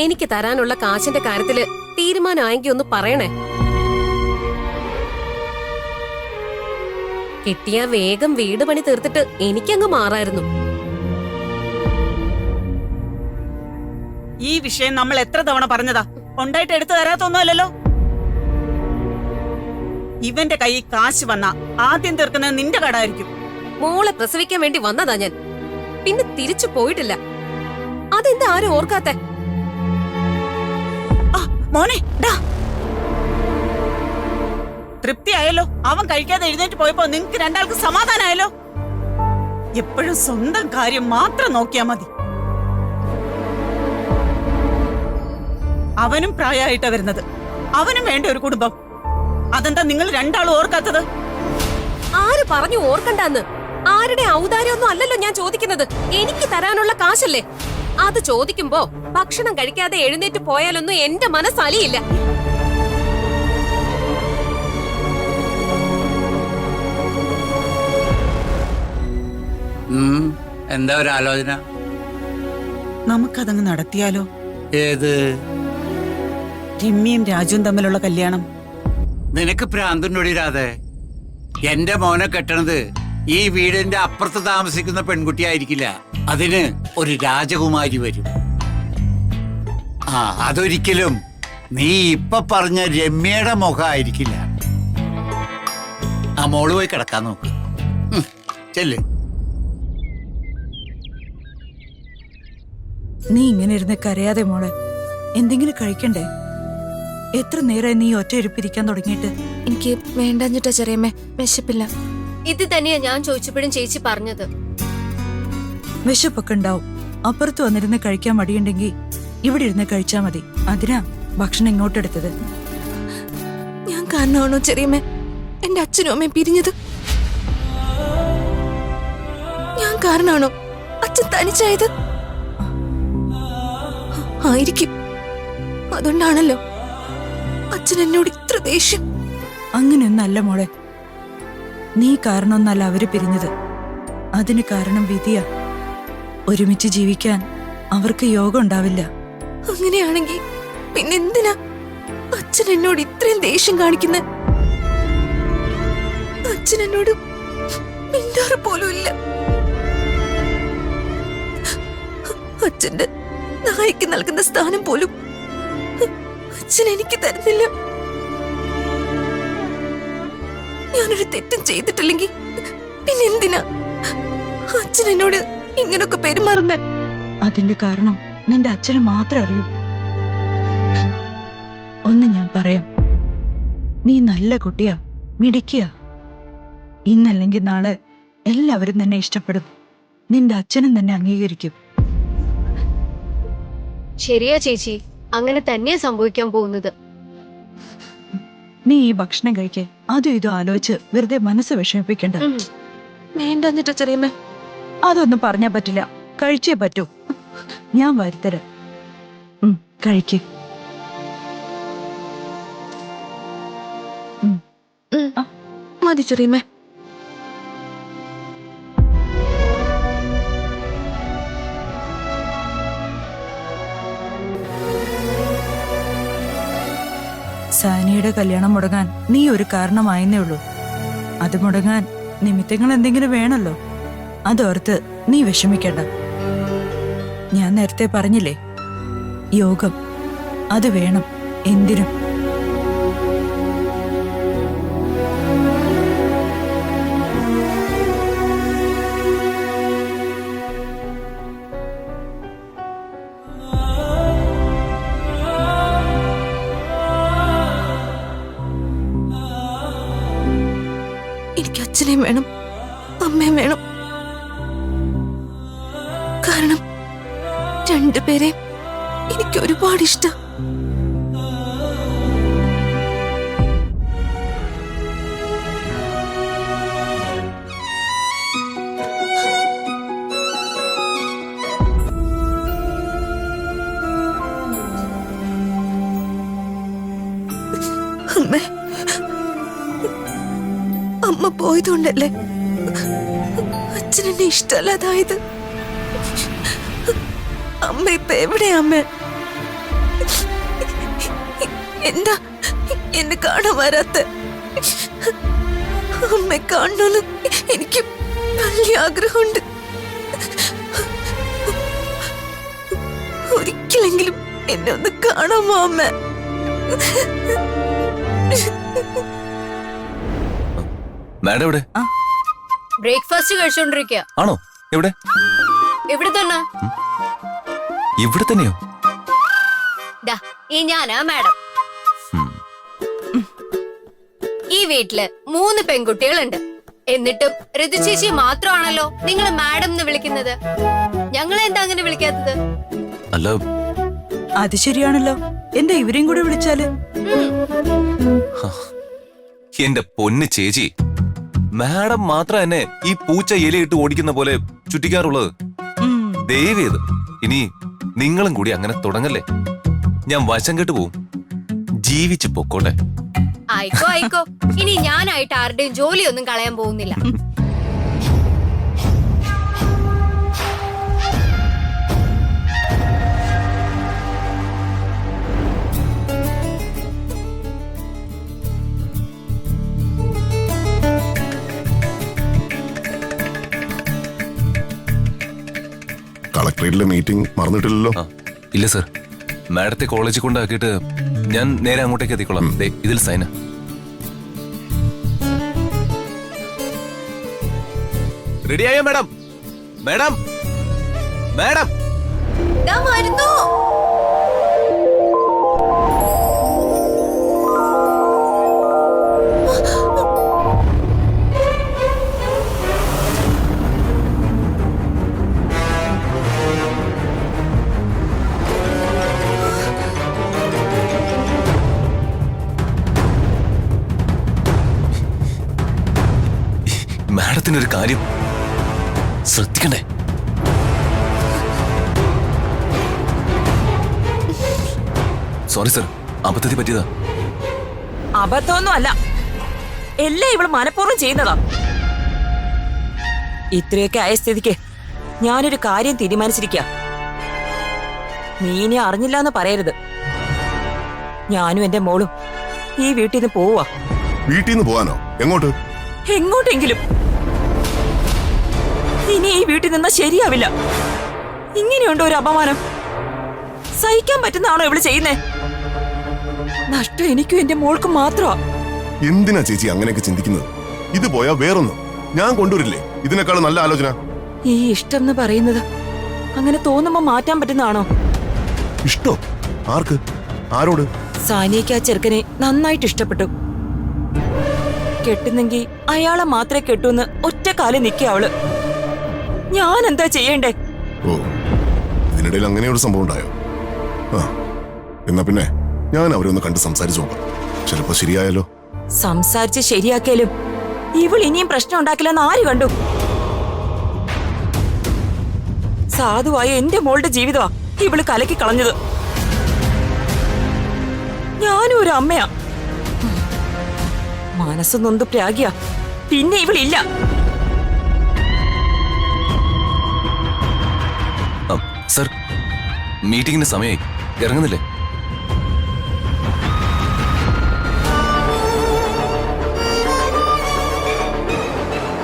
എനിക്ക് തരാനുള്ള കാശിന്റെ കാര്യത്തില് തീരുമാനമായെങ്കിൽ ഒന്ന് പറയണേ. കിട്ടിയ വേഗം വീട് പണി തീർത്തിട്ട് എനിക്കങ്ങ് മാറായിരുന്നു. ഈ വിഷയം നമ്മൾ എത്ര തവണ പറഞ്ഞതാ, ഉണ്ടായിട്ട് എടുത്തു തരാത്തൊന്നുമല്ലല്ലോ. ഇവന്റെ കൈ കാശ് വന്നാ ആദ്യം തീർക്കുന്നത് നിന്റെ കടായിരിക്കും. മോളെ പ്രസവിക്കാൻ വേണ്ടി വന്നതാ ഞാൻ, പിന്നെ തിരിച്ചു പോയിട്ടില്ല. അതെന്താ ആരും ഓർക്കാത്തെ? മോനെ തൃപ്തിയായല്ലോ. അവൻ കഴിക്കാതെ എഴുന്നേറ്റ് പോയപ്പോ നിങ്ങക്ക് രണ്ടാൾക്ക് സമാധാനമായല്ലോ. എപ്പോഴും സ്വന്തം കാര്യം മാത്രം നോക്കിയാ മതി. അവനും പ്രായമായിട്ടാ വരുന്നത്, അവനും വേണ്ട ഒരു കുടുംബം. അതെന്താ നിങ്ങൾ രണ്ടാളും ഓർക്കാത്തത്? ആര് പറഞ്ഞു ഓർക്കണ്ടെന്ന്? ആരുടെ ഔദാര്യമൊന്നും അല്ലല്ലോ ഞാൻ ചോദിക്കുന്നത്. എനിക്ക് തരാനുള്ള കാശല്ലേ അത് ചോദിക്കുമ്പോ ഭക്ഷണം കഴിക്കാതെ എഴുന്നേറ്റ് പോയാലൊന്നും എന്റെ മനസ്സലിയില്ല. എന്താ ഒരു ആലോചന? നമുക്കതങ്ങ് നടത്തിയാലോ? ഏത്? രമ്യയും രാജുവും തമ്മിലുള്ള കല്യാണം. നിനക്ക് ഭ്രാന്തിനൊടിരാതെ. എന്റെ മോനെ കെട്ടണത് ഈ വീടിന്റെ അപ്പുറത്ത് താമസിക്കുന്ന പെൺകുട്ടിയായിരിക്കില്ല, അതിന് ഒരു രാജകുമാരി വരും. അതൊരിക്കലും നീ ഇപ്പൊ പറഞ്ഞ രമ്യയുടെ മുഖമായിരിക്കില്ല. ആ മോള് പോയി കിടക്കാൻ നോക്ക്. ചെല്ല്. നീ ഇങ്ങനെ ഇരുന്ന് കരയാതെ മോളെ, എന്തെങ്കിലും കഴിക്കണ്ടേ? എത്ര നേരം നീ ഒറ്റ ഇരിപ്പിരിക്കാൻ തുടങ്ങിയിട്ട്? എനിക്ക് വേണ്ടഞ്ഞിട്ടാ ചെറിയമ്മേ, വിശപ്പില്ല. ഇത് തന്നെയാ ഞാൻ ചോദിച്ചപ്പോഴും ചേച്ചി പറഞ്ഞത്. വിശപ്പൊക്കെ ഉണ്ടാവും. അപ്പുറത്ത് വന്നിരുന്ന് കഴിക്കാൻ മടിയുണ്ടെങ്കിൽ ഇവിടെ ഇരുന്ന് കഴിച്ചാ മതി. അതിനാ ഭക്ഷണം ഇങ്ങോട്ടെടുത്തത്. ഞാൻ കാരണമാണോ ചെറിയമ്മേ എന്റെ അച്ഛനും അമ്മയും പിരിഞ്ഞത്? ഞാൻ കാരണമാണോ അച്ഛൻ തനിച്ചായത്? ആയിരിക്കും. അതുകൊണ്ടാണല്ലോ അച്ഛൻ എന്നോട് ഇത്ര ദേഷ്യം. അങ്ങനെയൊന്നല്ല മോളെ, നീ കാരണമൊന്നല്ല അവര് പിരിഞ്ഞത്. അതിന് കാരണം വിധിയാ. ഒരുമിച്ച് ജീവിക്കാൻ അവർക്ക് യോഗം ഉണ്ടാവില്ല. അങ്ങനെയാണെങ്കിൽ പിന്നെന്തിനാ അച്ഛൻ എന്നോട് ഇത്രയും ദേഷ്യം കാണിക്കുന്നത്? അച്ഛൻ എന്നോട് മിണ്ടാറ് പോലും ഇല്ല. അച്ഛന്റെ നായിക്ക് നൽകുന്ന സ്ഥാനം പോലും അച്ഛൻ എനിക്ക് തരുന്നില്ല. ഞാനൊരു തെറ്റും ചെയ്തിട്ടില്ലെങ്കിൽ പിന്നെന്തിനാ അച്ഛൻ എന്നോട് ഇങ്ങനൊക്കെ പെരുമാറുന്നേ? അതിന്റെ കാരണം നിന്റെ അച്ഛന് മാത്രം അറിയൂ. ഒന്ന് ഞാൻ പറയാം, നീ നല്ല കുട്ടിയാ, മിടിക്കുക. ഇന്നല്ലെങ്കിൽ നാളെ എല്ലാവരും തന്നെ ഇഷ്ടപ്പെടും. നിന്റെ അച്ഛനും തന്നെ അംഗീകരിക്കും. ശരിയാ ചേച്ചി, അങ്ങനെ തന്നെയാ സംഭവിക്കാൻ പോകുന്നത്. നീ ഈ ഭക്ഷണം കഴിക്കേ. അതും ഇതും ആലോചിച്ച് വെറുതെ മനസ്സ് വിഷമിപ്പിക്കണ്ട. വേണ്ടഞ്ഞിട്ടാ ചെറിയമ്മേ. അതൊന്നും പറഞ്ഞാ പറ്റില്ല, കഴിച്ചേ പറ്റൂ. ഞാൻ വരുത്തരാം. കഴിക്ക്. മതി ചെറിയമ്മേ. സാനിയുടെ കല്യാണം മുടങ്ങാൻ നീ ഒരു കാരണമായെന്നേ ഉള്ളൂ. അത് മുടങ്ങാൻ നിമിത്തങ്ങൾ എന്തെങ്കിലും വേണല്ലോ. അതോർത്ത് നീ വിഷമിക്കണ്ട. ഞാൻ നേരത്തെ പറഞ്ഞില്ലേ, യോഗം അത് വേണം എന്തിനും. എനിക്ക് അച്ഛനെയും വേണം, അമ്മയും വേണം. കാരണം രണ്ടുപേരെ എനിക്ക് ഒരുപാട് ഇഷ്ടം. അമ്മ പോയതുകൊണ്ടല്ലേ അച്ഛനെന്നെ ഇഷ്ടമല്ലാതായത്? അമ്മ ഇപ്പൊ എവിടെയാ? അമ്മ എന്താ എന്നെ കാണാൻ വരാത്ത? അമ്മ കാണണമെന്ന് എനിക്ക് വലിയ ആഗ്രഹമുണ്ട്. ഒരിക്കലെങ്കിലും എന്നെ ഒന്ന് കാണാമോ അമ്മ? മാഡം എവിടെ? ബ്രേക്ക്ഫാസ്റ്റ് കഴിച്ചോണ്ടിരിക്കുക. ആണോ? എവിടെ? ഇവിടെ തന്നെ. ഇവിടെ തന്നെയോ? ഈ ഞാനാ മാഡം. ഉം. ഈ വീട്ടില് 3 പെൺകുട്ടികളുണ്ട്. എന്നിട്ടും ഋതു ചേച്ചി മാത്രമാണല്ലോ നിങ്ങൾ മാഡം എന്ന് വിളിക്കുന്നത്. ഞങ്ങളെ എന്താ അങ്ങനെ വിളിക്കാത്തത്? അല്ല, അത് ശരിയാണല്ലോ. എന്താ ഇവരെയും കൂടെ വിളിച്ചാല്? എന്റെ പൊന്ന് ചേച്ചി, മാഡം മാത്രം എന്നെ ഈ പൂച്ച ഇലയിട്ട് ഓടിക്കുന്ന പോലെ ചുറ്റിക്കാറുള്ളത്. ദയവേത് ഇനി നിങ്ങളും കൂടി അങ്ങനെ തുടങ്ങല്ലേ. ഞാൻ വശം കെട്ട് പോവും. ജീവിച്ചു പൊക്കോട്ടെ. ആയിക്കോ ആയിക്കോ. ഇനി ഞാനായിട്ട് ആരുടെയും ജോലിയൊന്നും കളയാൻ പോകുന്നില്ല. കളക്ടറേറ്റിലെ മീറ്റിംഗ് മറന്നിട്ടില്ലല്ലോ? ഇല്ല സർ, മാഡത്തെ കോളേജിൽ കൊണ്ടാക്കിയിട്ട് ഞാൻ നേരെ അങ്ങോട്ടേക്ക് എത്തിക്കോളാം. ദേ, ഇതിൽ സൈന. റെഡിയായോ മാഡം? Madam, madam. വരുന്നു. മാഡത്തിനൊരു കാര്യം ശ്രദ്ധിക്കണ്ടേ? സോറി സർ, അബദ്ധത്തിൽ പറ്റിയതാ. അബദ്ധമൊന്നും അല്ല, എല്ലാം ഇവള് മനഃപൂർവ്വം ചെയ്യുന്നതാ. ഇത്രയൊക്കെ ആയ സ്ഥിതിക്ക് ഞാനൊരു കാര്യം തീരുമാനിച്ചിരിക്കുക. നീ ഇനി അറിഞ്ഞില്ല എന്ന് പറയരുത്. ഞാനും എന്റെ മോളും ഈ വീട്ടിൽ നിന്ന് പോവാ. വീട്ടിൽ നിന്ന് പോവാനോ? എങ്ങോട്ട്? എങ്ങോട്ടെങ്കിലും. ഇനി ഈ വീട്ടിൽ നിന്നാ ശരിയാവില്ല. ഇങ്ങനെയുണ്ടോ ഒരു അപമാനം? സഹിക്കാൻ പറ്റുന്നതാണോ ഇവള് ചെയ്യുന്നേ? നഷ്ടം എനിക്കും എന്റെ മോൾക്കും മാത്രമാ. എന്തിനാ ചേച്ചി അങ്ങനെയൊക്കെ ചിന്തിക്കുന്നത്? ഇത് പോയാ വേറൊന്നും ഞാൻ കൊണ്ടുവരില്ലേ ഇതിനേക്കാൾ നല്ല ആലോചന. ഈ ഇഷ്ടം എന്ന് പറയുന്നത് അങ്ങനെ തോന്നുമ്പോ മാറ്റാൻ പറ്റുന്നതാണോ? ഇഷ്ടോ? ആർക്ക്? ആരോട്? സാനിയക്ക് ആ ചെറുക്കനെ നന്നായിട്ട് ഇഷ്ടപ്പെട്ടു. കെട്ടുന്നെങ്കി അയാളെ മാത്രമേ കെട്ടൂന്ന് ഒറ്റ കാലം നിൽക്കുക അവള്. ഞാൻ എന്താ ചെയ്യണ്ടേ? ഓ, ഇതിനിടയിൽ അങ്ങനെ ഒരു സംഭവം ഉണ്ടായോ? ആ, എന്നാ പിന്നെ ഞാൻ അവരെ ഒന്ന് കണ്ട് സംസാരിച്ചു നോക്കാം. ചിലപ്പോ ശരിയായാലോ? സംസാരിച്ച് ശരിയാക്കിയാലും ഇവൾ ഇനിയും പ്രശ്നം ഉണ്ടാക്കില്ലെന്ന് ആര് കണ്ടു? സാധുവായ എന്റെ മോളുടെ ജീവിതമാ ഇവള് കലക്കി കളഞ്ഞത്. ഞാനും ഒരു അമ്മയാ. മനസ്സ് നൊന്ത് പ്രാഗിയ. പിന്നെ ഇവളില്ല. സർ, മീറ്റിംഗിന് സമയമായി. ഇറങ്ങുന്നില്ലേ?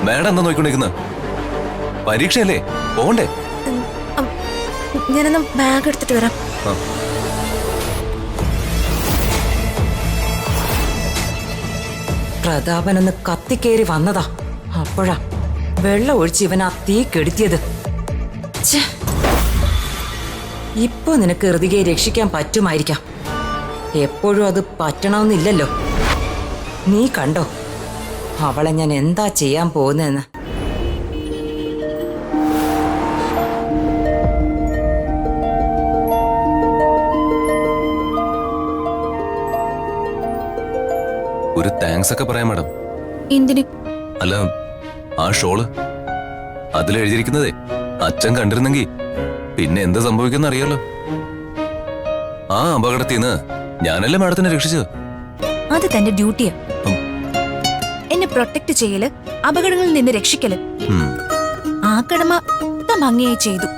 മാഡം എന്താ നോക്കിക്കൊണ്ടിരിക്കുന്നത്? പരീക്ഷയല്ലേ, പോകണ്ടേ? ഞാനൊന്ന് ബാഗ് എടുത്തിട്ട് വരാം. പ്രതാപനൊന്ന് കത്തിക്കേറി വന്നതാ. അപ്പോഴാ വെള്ളം ഒഴിച്ച് ഇവൻ ആ തീ കെടുത്തിയത്. ഇപ്പൊ നിനക്ക് ഋതികയെ രക്ഷിക്കാൻ പറ്റുമായിരിക്കാം. എപ്പോഴും അത് പറ്റണമെന്നില്ലല്ലോ. നീ കണ്ടോ അവളെ ഞാൻ എന്താ ചെയ്യാൻ പോകുന്നതെന്ന്? ഒരു താങ്ക്സ് ഒക്കെ പറയാം മാഡം. എന്തിന്? അല്ല, ആ ഷോള് അതിലെഴുതിയിരിക്കുന്നതേ അച്ഛൻ കണ്ടിരുന്നെങ്കിൽ പിന്നെ എന്ത് സംഭവിക്കുന്ന അറിയാലോ. ആ അപകടത്തിൽ നിന്ന് ഞാനല്ലേ മാഡത്തിനെ രക്ഷിച്ചത്. അത് തന്റെ ഡ്യൂട്ടിയാ. എന്നെ പ്രൊട്ടക്ട് ചെയ്യല്, അപകടങ്ങളിൽ നിന്ന് രക്ഷിക്കല്. ആ കടമ ഭംഗിയായി ചെയ്തു.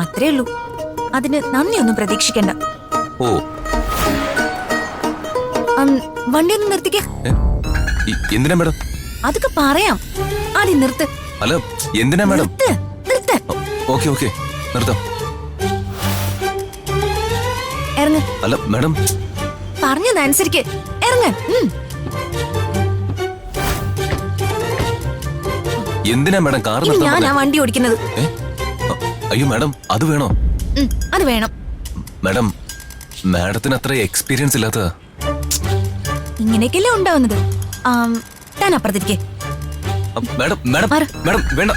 അത്രേ ഉള്ളൂ. അതിന് നന്ദിയൊന്നും പ്രതീക്ഷിക്കണ്ട. ഓ വണ്ടി ഒന്ന് നിർത്തിക്കേ. ഏ? എന്തിനാ മാഡം? അതൊക്കെ പറയാം. ആദ്യം നിർത്ത്. അല്ല എന്തിനാ മാഡം? നിർത്ത്. ഓക്കെ ഓക്കെ നിർത്താം. ഇറങ്ങ്. അല്ല മാഡം പറഞ്ഞതനുസരിക്ക് ഇറങ്ങാൻ. എന്തിനാ മാഡം കാർ ഇനി നിർത്താൻ ഞാനാ പറഞ്ഞേ? വണ്ടി ഓടിക്കുന്നത്. ഏ? അയ്യോ മാഡം അത് വേണോ? അത് വേണം. മാഡം മാഡത്തിന് അത്ര എക്സ്പീരിയൻസ് ഇല്ലാത്തതാ. ഇങ്ങനെയൊക്കെയല്ലേ ഉണ്ടാവുന്നത്. താൻ അപ്പുറത്തിരിക്കേ. മാഡം മാഡം മാറ്. മാഡം വേണ്ട.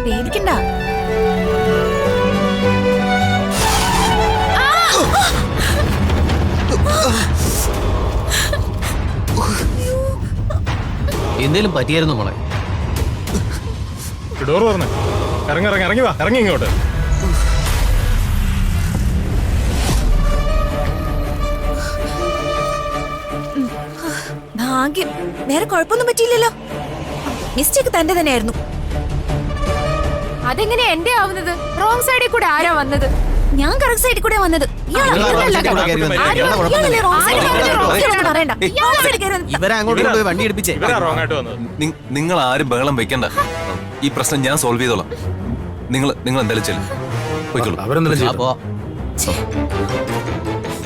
പേടിക്കണ്ട. എന്തേലും പറ്റിയായിരുന്നു മോളെ? ഡോർ തുറന്നേ. ഇറങ്ങി വാ, ഇറങ്ങി ഇങ്ങോട്ട്. ഭാഗ്യം, വേറെ കുഴപ്പമൊന്നും പറ്റിയില്ലല്ലോ. മിസ്റ്റേക്ക് തന്റെ തന്നെയായിരുന്നു. അതെങ്ങനെയാ എന്റെ ആവുന്നത്? റോങ് സൈഡിൽ കൂടെ ആരാ വന്നത്? ഞാൻ കറക്റ്റ് സൈഡിൽ കൂടെ വന്നത്. ഇവരെ അങ്ങോട്ട് കൊണ്ടുപോയി വണ്ടി എടുപ്പിച്ചേ. ഇവരാ റോങ് ആയിട്ട് വന്നത്. നിങ്ങൾ ആരും ബഹളം വെക്കണ്ട. ഈ പ്രശ്നം ഞാൻ സോൾവ് ചെയ്തോളാം. നിങ്ങൾ എന്തായാലും ചെല്ലും പോയിക്കോളൂ. അവരെന്തെങ്കിലും ചെയ്തോ? അപ്പോ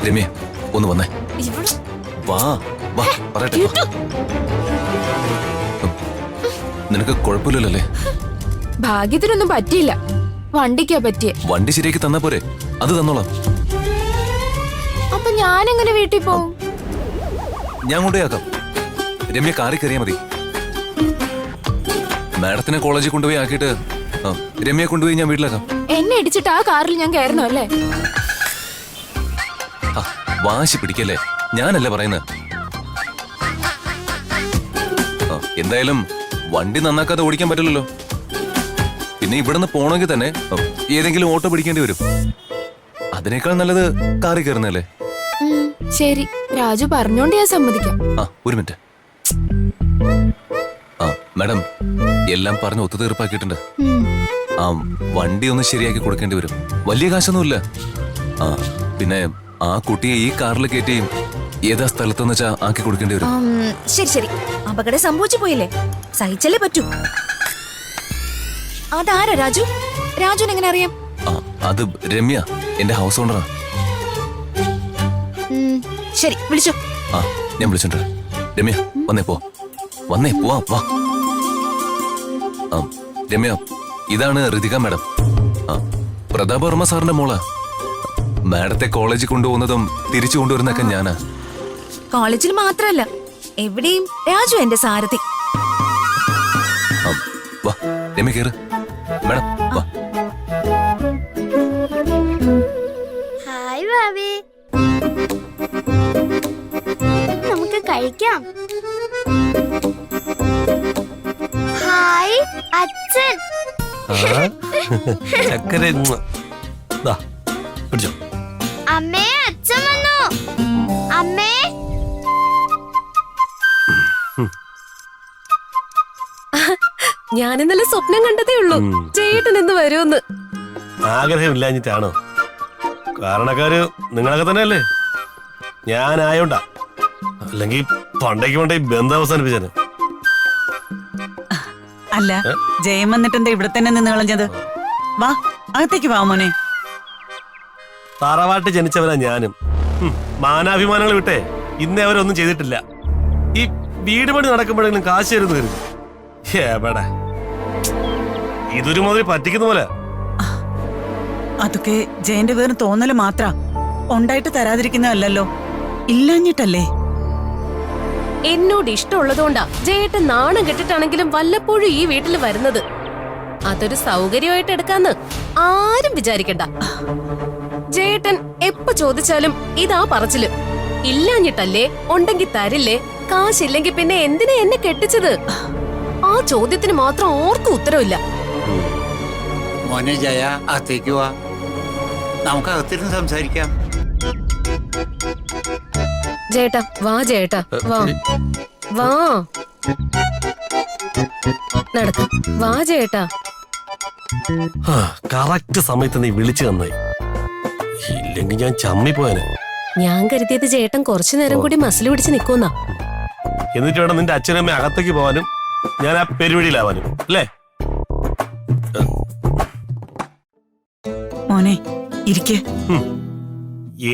രമ്യ ഒന്ന് വന്നേ. വാ വാ പറയട്ടെ. നിനക്ക് കുഴപ്പമില്ലല്ലേ? ഭാഗ്യത്തിനൊന്നും പറ്റിയില്ല. വണ്ടിക്കാ പറ്റിയേ. വണ്ടി ശരിയാക്കി തന്നാ പോരെ? അത് തന്നോളാം. അപ്പൊ ഞാനെങ്ങനെ വീട്ടിൽ പോവും? ഞാൻ കൊണ്ടുപോയാക്കാം. രമ്യ കാറി കയറിയാ മതി. മാഡത്തിനെ കോളേജിൽ കൊണ്ടുപോയി ആക്കിയിട്ട് രമ്യയെ കൊണ്ടുപോയി ഞാൻ വീട്ടിലാക്കാം. എന്നെ ഇടിച്ചിട്ട് ആ കാറിൽ ഞാൻ കയറണോ അല്ലേ? വാശി പിടിക്കല്ലേ, ഞാനല്ലേ പറയുന്നത്. എന്തായാലും വണ്ടി നന്നാക്കാതെ ഓടിക്കാൻ പറ്റില്ലല്ലോ. പിന്നെ ഇവിടുന്ന് പോണെങ്കിൽ തന്നെ ഏതെങ്കിലും ഓട്ടോ പിടിക്കേണ്ടി വരും. അതിനേക്കാൾ നല്ലത് കാറി കയറുന്നല്ലേ. ശരി, രാജു പറഞ്ഞോണ്ട് ഞാൻ സമ്മതിക്കാം. ഒരു മിനിറ്റ്. മാഡം എല്ലാം പറഞ്ഞ് ഒത്തുതീർപ്പാക്കിയിട്ടുണ്ട്. വണ്ടി ഒന്ന് ശരിയാക്കി കൊടുക്കേണ്ടി വരും. വലിയ കാശൊന്നുമില്ല. പിന്നെ ആ കുട്ടിയെ ഈ കാറിൽ കയറ്റി ഏതാ സ്ഥലത്തെന്ന് വെച്ചാ ആക്കി കൊടുക്കേണ്ടി വരും. ശരി, അപകടം സംഭവിച്ചു പോയില്ലേ, സഹിച്ചല്ലേ പറ്റൂ. അതാരാ രാജു? രാജുവിന് എങ്ങനെ അറിയാം? അത് രമ്യ, എന്റെ ഹൗസ് ഓണറാ. ശരി, വിളിച്ചോ. ഞാൻ വിളിച്ചിട്ടുണ്ട്. രമ്യ വന്നേ പോവാ വാ. രമ്യ ഇതാണ് ഋതിക മാഡം. പ്രതാപ വർമ്മ സാറിന്റെ മോളാ. മാഡത്തെ കോളേജിൽ കൊണ്ടുപോകുന്നതും തിരിച്ചു കൊണ്ടുവരുന്നൊക്കെ ഞാനാ. കോളേജിൽ മാത്രല്ല, എവിടെയും രാജു എന്റെ സാരഥി. വാ രമ്യ കേറ്. മാഡം വാ. ഹായ് ഭാവി, നമുക്ക് കഴിക്കാം. ഹായ് അച്ഛൻ. ചക്കര പിടിച്ചോ. അമ്മേ, അച്ഛൻ വന്നു. അമ്മേ. ഞാൻ ഇന്നലെ സ്വപ്നം കണ്ടതേ ഉള്ളൂ ചേട്ടൻ എന്ന് വരുമെന്ന്. ആഗ്രഹമില്ലാഞ്ഞിട്ടാണോ? കാരണക്കാര് നിങ്ങളൊക്കെ തന്നെയല്ലേ. ഞാനായോണ്ടാ, അല്ലെങ്കിൽ പണ്ടേക്ക് ബന്ധം അവസാനിപ്പിച്ചേനെ. അല്ല, ജയം വന്നിട്ട് എന്താ ഇവിടെ തന്നെ നിന്ന് കളഞ്ഞത്? വാ, അകത്തേക്ക് വാ മോനെ. തറവാട്ട് ജനിച്ചവനാ ഞാനും. മാനാഭിമാനങ്ങൾ വിട്ടേ ഇന്നേ അവരൊന്നും ചെയ്തിട്ടില്ല. ഈ വീട് പണി നടക്കുമ്പോഴെങ്കിലും കാശ് തരുന്നു കരുതി. എവിടെ ഇതൊരു മുതൽ പറ്റിക്കുന്ന പോലെ. അതൊക്കെ ജയന്റെ വേറെ തോന്നല് മാത്ര, ഉണ്ടായിട്ട് തരാതിരിക്കുന്നതല്ലോ, ഇല്ലാഞ്ഞിട്ടല്ലേ. എന്നോട് ഇഷ്ടമുള്ളതുകൊണ്ടാ ജയേട്ടൻ നാണം കെട്ടിട്ടാണെങ്കിലും വല്ലപ്പോഴും ഈ വീട്ടിൽ വരുന്നത്. അതൊരു സൗകര്യമായിട്ട് എടുക്കാന്ന് ആരും വിചാരിക്കണ്ട. ജയേട്ടൻ എപ്പോ ചോദിച്ചാലും ഇതാ പറച്ചില്. ഇല്ലാഞ്ഞിട്ടല്ലേ, ഉണ്ടെങ്കി തരില്ലേ, കാശില്ലെങ്കിൽ പിന്നെ എന്തിനാ എന്നെ കെട്ടിച്ചത്? ആ ചോദ്യത്തിന് മാത്രം ഓർക്കും ഉത്തരവില്ല. മോനെ ജയ, അകത്തേക്ക് വാ, നമുക്ക് അകത്തിരുന്ന് സംസാരിക്കാം. ജയേട്ടാ വാ, ജയേട്ടാ വാ വാ. നടക്ക് വാ ചേട്ടാ. കറക്റ്റ് സമയത്ത് നീ വിളിച്ചു തന്നായി, ഇല്ലെങ്കിൽ ഞാൻ ചമ്മി പോയനെ. ഞാൻ കരുതിയത് ചേട്ടൻ കുറച്ചു നേരം കൂടി മസിൽ പിടിച്ച് നിൽക്കുന്ന. എന്നിട്ട് വേണം നിന്റെ അച്ഛനമ്മ അകത്തേക്ക് പോവാനും ഞാൻ ആ പെരുവഴിയിലാവാനും അല്ലേ? മോനെ ഇരിക്കെ.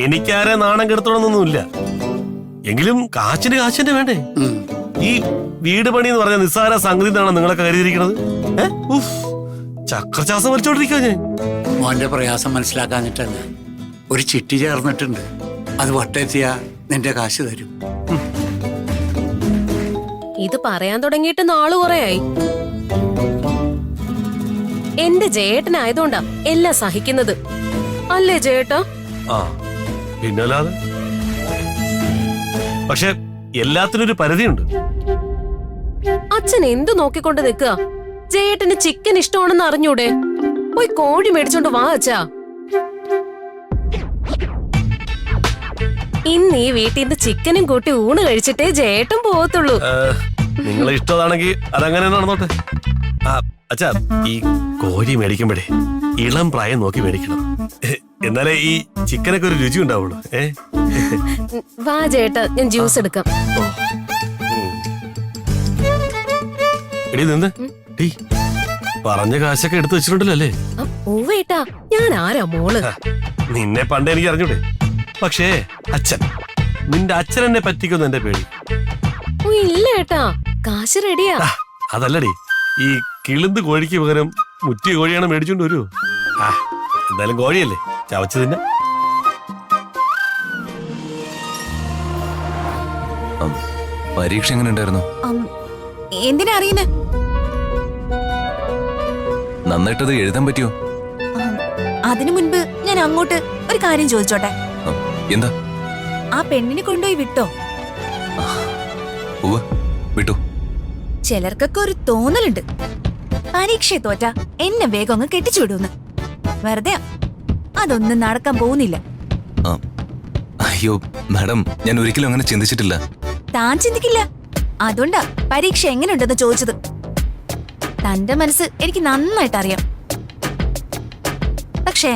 എനിക്കാരെ നാണം കെടുത്തോണമെന്നൊന്നുമില്ല, എങ്കിലും കാശിന്റെ കാശിന്റെ വേണ്ടേ? ഈ വീട് പണി എന്ന് പറഞ്ഞ നിസ്സാര സംഗതി എന്നാണ് നിങ്ങളൊക്കെ കരുതിയിരിക്കുന്നത്. ചക്രശ്വാസം വലിച്ചോണ്ടിരിക്കുക ഞാൻ. മോന്റെ പ്രയാസം മനസ്സിലാക്കാഞ്ഞിട്ടല്ല, ഒരു ചിട്ടി ചേർന്നിട്ടുണ്ട്, അത് വട്ടെത്തിയ നിന്റെ കാശ് തരും. ഇത് പറയാൻ തുടങ്ങിയിട്ട് നാള് കുറയായി. എന്റെ ജേട്ടനായതുകൊണ്ടാ എല്ലാം സഹിക്കുന്നത്, അല്ലേ ചേട്ടാ? ആ പിന്നല്ലാതെ. പക്ഷെ എല്ലാത്തിനും ഒരു പരിധിയുണ്ട്. അച്ഛൻ എന്തു നോക്കിക്കൊണ്ട് നിൽക്കുക? ജേട്ടന് ചിക്കൻ ഇഷ്ടമാണെന്ന് അറിഞ്ഞൂടെ? പോയി കോഴി മേടിച്ചോണ്ട് വാ അച്ഛാ. ഇന്ന് ഈ വീട്ടിൽ നിന്ന് ചിക്കനും കൂട്ടി ഊണ് കഴിച്ചിട്ടേ ജേട്ടൻ പോകത്തുള്ളൂ. നിങ്ങളെ ഇഷ്ടമാണെങ്കിൽ അതങ്ങനെ നടന്നോട്ടെ. അച്ഛാ, ഈ കോഴി മേടിക്കുമ്പോഴേ ഇളം പ്രായം നോക്കി മേടിക്കണം, എന്നാലേ ഈ ചിക്കനൊക്കെ ഒരു രുചി ഉണ്ടാവുള്ളൂ. വാ ചേട്ടാ, ഞാൻ ജ്യൂസ് എടുക്കാം. എടി നിന്ന് ടീ, പറഞ്ഞ കാശൊക്കെ എടുത്തു വെച്ചിട്ടുണ്ടല്ലോ അല്ലേ? ഓവേട്ടാ, ഞാൻ ആരാ മോള്? നിന്നെ പണ്ട് എനിക്ക് അറിഞ്ഞൂടെ. പക്ഷേ അച്ഛൻ, നിന്റെ അച്ഛൻ എന്നെ പറ്റിക്കുന്നു എന്റെ പേടി. ഓ ഇല്ല ഏട്ടാ, കാശ് റെഡിയാ. അതല്ലടി, ഈ കിളുന്ത് കോഴിക്ക് പകരം മുറ്റിയ കോഴിയാണ് മേടിച്ചോണ്ട് വരൂ. എന്തായാലും കോഴിയല്ലേ, ചവച്ചു തന്നെ. പരീക്ഷ എങ്ങനെ ഉണ്ടായിരുന്നു? എന്തിനാ അറിയുന്നേ? നന്നായിട്ടത് എഴുതാൻ പറ്റിയോ? അതിനു മുൻപ് ഞാൻ അങ്ങോട്ട് ഒരു കാര്യം ചോദിച്ചോട്ടെ? എന്താ? ആ പെണ്ണിനെ കൊണ്ടുപോയി വിട്ടോ? വിട്ടു. ചിലർക്കൊക്കെ ഒരു തോന്നലുണ്ട്, പരീക്ഷ തോറ്റ എന്നെ വേഗം അങ്ങ് കെട്ടിച്ചു വിടുന്ന്. വെറുതെ അതൊന്നും നടക്കാൻ പോകുന്നില്ല. അയ്യോ മാഡം, ഞാൻ ഒരിക്കലും അങ്ങനെ ചിന്തിച്ചിട്ടില്ല. താൻ ചിന്തിക്കില്ല, അതുകൊണ്ടാ പരീക്ഷ എങ്ങനെയുണ്ടെന്ന് ചോദിച്ചത്. തന്റെ മനസ്സ് എനിക്ക് നന്നായിട്ട് അറിയാം. പക്ഷേ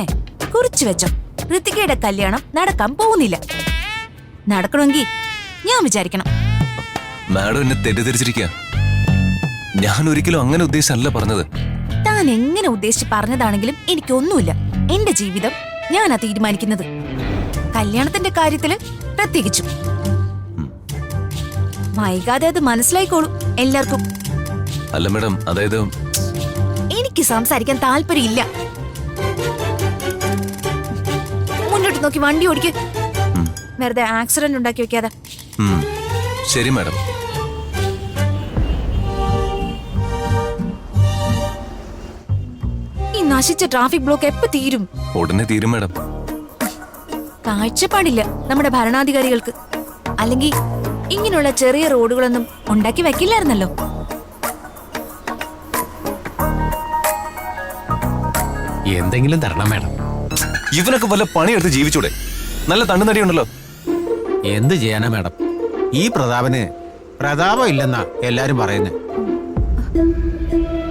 കുറിച്ചു വെച്ചോ, ഋതികയുടെ കല്യാണം നടക്കാൻ പോകുന്നില്ല. നടക്കണമെങ്കിൽ ഞാൻ വിചാരിക്കണം. മാഡം എന്നെ തെറ്റിദ്ധരിച്ചിരിക്കുക. ഞാൻ ഒരിക്കലും അങ്ങനെ ഉദ്ദേശിച്ചല്ല പറഞ്ഞത്. താൻ എങ്ങനെ ഉദ്ദേശിച്ച് പറഞ്ഞതാണെങ്കിലും എനിക്കൊന്നുമില്ല. എന്റെ ജീവിതം ഞാനാ തീരുമാനിക്കുന്നത്, കല്യാണത്തിന്റെ കാര്യത്തില് പ്രത്യേകിച്ചും. വൈകാതെ അത് മനസ്സിലായിക്കോളൂ എല്ലാവർക്കും. അല്ല മാഡം, അതായത് എനിക്ക് സംസാരിക്കാൻ താല്പര്യമില്ല. മുന്നോട്ട് നോക്കി വണ്ടി ഓടിക്ക്, വെറുതെ ആക്സിഡന്റ് ഉണ്ടാക്കി വെക്കാതെ. ശരി മാഡം. ഈ നശിച്ച ട്രാഫിക് ബ്ലോക്ക് എപ്പോ തീരും? ഉടനെ തീരും മാഡം. കാഴ്ചപ്പാടില്ല നമ്മുടെ ഭരണാധികാരികൾക്ക്. അല്ലെങ്കിൽ ഇങ്ങനെയുള്ള ചെറിയ റോഡുകളൊന്നും ഉണ്ടാക്കി വെക്കില്ലായിരുന്നല്ലോ. എന്തെങ്കിലും തരണം മാഡം. ഇവനൊക്കെ വല്ല പണിയെടുത്ത് ജീവിച്ചൂടെ? നല്ല തണ്ണുനടിയുണ്ടല്ലോ. എന്ത് ചെയ്യാനാ മാഡം, ഈ പ്രതാപന് പ്രതാപം ഇല്ലെന്നാ എല്ലാരും പറയുന്നത്.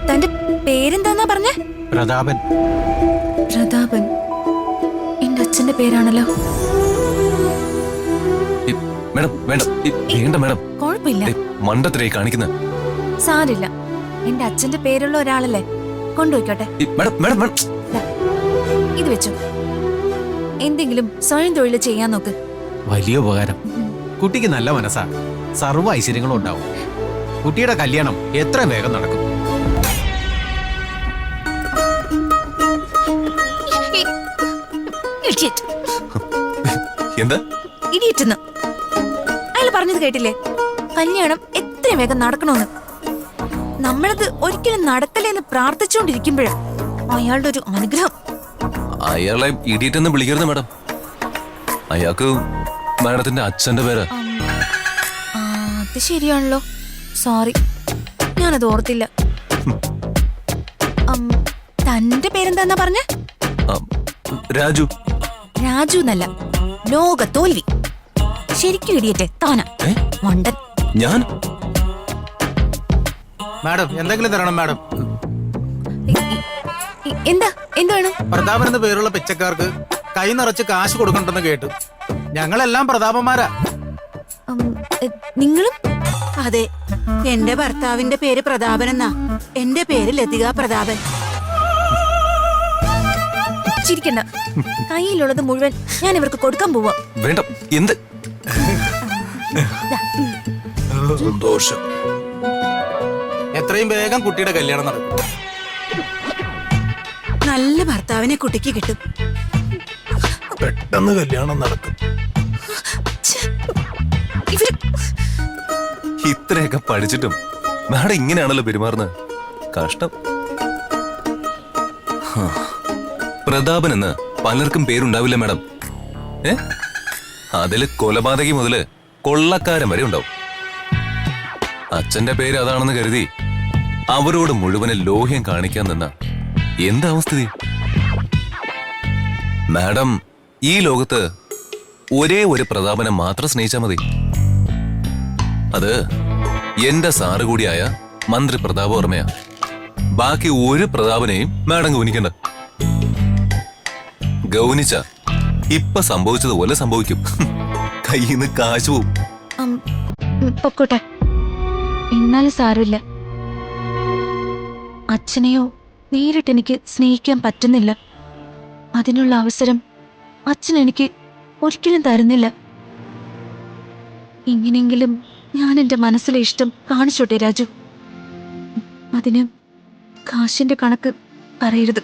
തന്റെ പേരെന്താന്നാ പറഞ്ഞേ? പ്രതാപൻ. പ്രതാപൻ എന്റെ അച്ഛന്റെ പേരാണല്ലോ. മാഡം വേണ്ട, വേണ്ട മാഡം. കുഴപ്പമില്ല, മണ്ടത്തിലായി കാണിക്കുന്ന. സാരില്ല, എന്റെ അച്ഛന്റെ പേരുള്ള ഒരാളല്ലേ, കൊണ്ടുപോയിക്കോട്ടെ. ഇത് വെച്ചോ, എന്തെങ്കിലും സ്വയം തൊഴിൽ ചെയ്യാൻ നോക്ക്. വലിയ ഉപകാരം. കുട്ടിക്ക് നല്ല മനസ്സാ, സർവ്വ ഐശ്വര്യങ്ങളും ഉണ്ടാവും. കുട്ടിയുടെ കല്യാണം എത്ര വേഗം നടക്കും. എന്താ ഇടിയിട്ടെന്ന് അയാൾ പറഞ്ഞത് കേട്ടില്ലേ? കല്യാണം എത്രയും വേഗം നടക്കണമെന്ന്. നമ്മളത് ഒരിക്കലും നടക്കലേന്ന് പ്രാർത്ഥിച്ചുകൊണ്ടിരിക്കുമ്പോഴാ അയാളുടെ ഒരു അനുഗ്രഹം. അയാളെ ഇഡിയറ്റ് എന്ന് വിളിക്കരുത് മാഡം. അയാൾക്ക് മാഡത്തിന്റെ അച്ഛന്റെ പേര്. അത് ശരിയാണല്ലോ, സോറി, ഞാനത് ഓർത്തില്ല. തന്റെ പേരെന്താന്നാ പറഞ്ഞ? രാജു. രാജു എന്നല്ല, ലോക തോൽവി. ശരിക്കും ഇടിയട്ടെ താനാ മണ്ടൻ. ഞാൻ മാഡം എന്തെങ്കിലും തരണം മാഡം. എന്താ എന്താണ്? പ്രതാപൻ എന്ന് പേരുള്ള പിച്ചക്കാർക്ക് കൈ നിറച്ച് കാശ് കൊടുക്കണ്ടെന്ന് കേട്ടു. ഞങ്ങളെല്ലാം പ്രതാപന്മാരാ. നിങ്ങളും? അതെ, എന്റെ ഭർത്താവിന്റെ പേര് പ്രതാപൻ എന്നാ. എന്റെ പേര് ലതിക പ്രതാപൻ. ചിരിക്കണ്ട. കയ്യിലുള്ളത് മുഴുവൻ ഞാൻ ഇവർക്ക് കൊടുക്കാൻ പോവാ. വേണ്ട, എന്ത് സന്തോഷം. എത്രയും വേഗം കുട്ടിയുടെ കല്യാണം നടക്കും. നല്ല ഭർത്താവിനെ കുട്ടിക്ക് കിട്ടും. പെട്ടെന്ന് കല്യാണം നടക്കും. ഇത്രയൊക്കെ പഠിച്ചിട്ടും മാഡം ഇങ്ങനെയാണല്ലോ പെരുമാറുന്നത്. കഷ്ടം. പ്രതാപൻ എന്ന് പലർക്കും പേരുണ്ടാവില്ല മാഡം. അതില് കൊലപാതകി മുതല് കൊള്ളക്കാരൻ വരെ ഉണ്ടാവും. അച്ഛന്റെ പേര് അതാണെന്ന് കരുതി അവരോട് മുഴുവനെ ലോഹ്യം കാണിക്കാൻ നിന്ന എന്താവും സ്ഥിതി? മാഡം ഈ ലോകത്ത് ഒരേ ഒരു പ്രതാപനെ മാത്രം സ്നേഹിച്ചാൽ മതി. അത് എന്റെ സാറ് കൂടിയായ മന്ത്രി പ്രതാപവർമ്മയാ. ബാക്കി ഒരു പ്രതാപനെയും മാഡം ഗൗനിക്കണ്ട. ഗൗനിച്ച ഇപ്പൊ സംഭവിച്ചതുപോലെ സംഭവിക്കും. കയ്യിൽ നിന്ന് കാശ് പോവും. പൊക്കോട്ടെ, എന്നാലും സാരമില്ല. അച്ഛനെയോ നേരിട്ട് എനിക്ക് സ്നേഹിക്കാൻ പറ്റുന്നില്ല. അതിനുള്ള അവസരം അച്ഛൻ എനിക്ക് ഒരിക്കലും തരുന്നില്ല. ഇങ്ങനെയെങ്കിലും ഞാൻ എൻ്റെ മനസ്സിലെ ഇഷ്ടം കാണിച്ചോട്ടെ രാജു. അതിന് കാശിന്റെ കണക്ക് പറയരുത്.